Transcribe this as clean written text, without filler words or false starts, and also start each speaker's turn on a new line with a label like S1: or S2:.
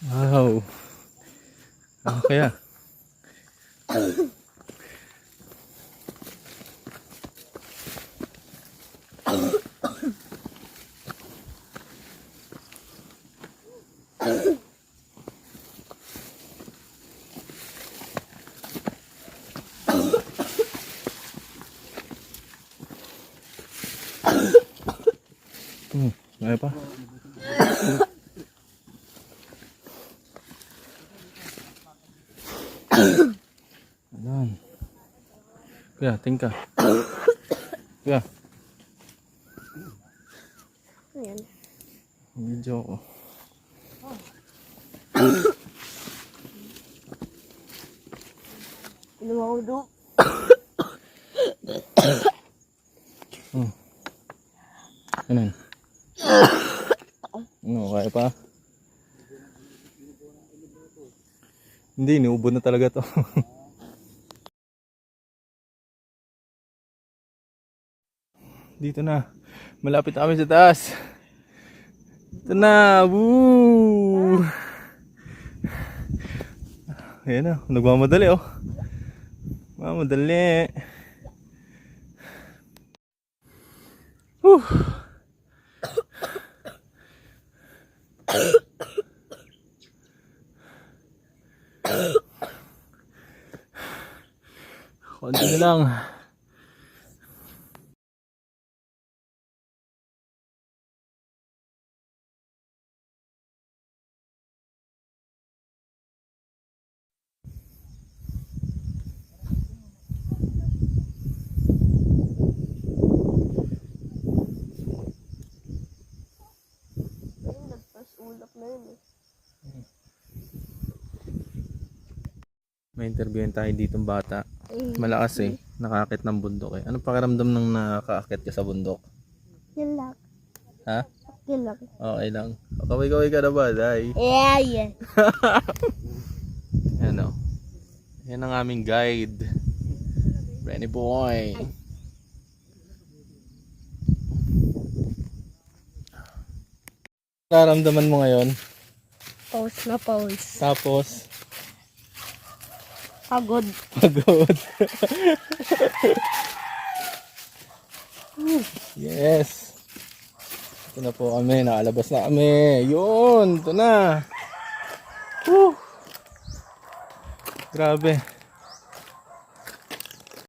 S1: Wow. Ano kaya? Ano pa? Ayan. Kuya, tingka. Kuya.
S2: Ayan.
S1: Video ko.
S2: Inuwa ko doon.
S1: Ano? Ano, kaya pa? Hindi, niubo na talaga to. Dito na. Malapit na kami sa taas. Ito na. Woo! Ayan na. Nagmamadali oh. Mamadali. Woo! Konti na lang.
S2: Ayun, nagpas ulap na yun eh.
S1: May interviewin tayo ditong bata. Malakas eh. Nakakit ng bundok eh. Anong pakiramdam nang nakakakit ka sa bundok?
S2: Yan lang.
S1: Ha?
S2: Yan lang.
S1: Okay lang. Kaway-kaway ka na ba, Day?
S2: Yeah, yeah.
S1: Ano? Yan ang aming guide. Renny boy. Nararamdaman mo ngayon?
S2: Pause na pause.
S1: Tapos,
S2: Pagod.
S1: pagod. Yes. Ito na po kami. Nakalabas na kami. Yun. Ito na. Woo. Grabe.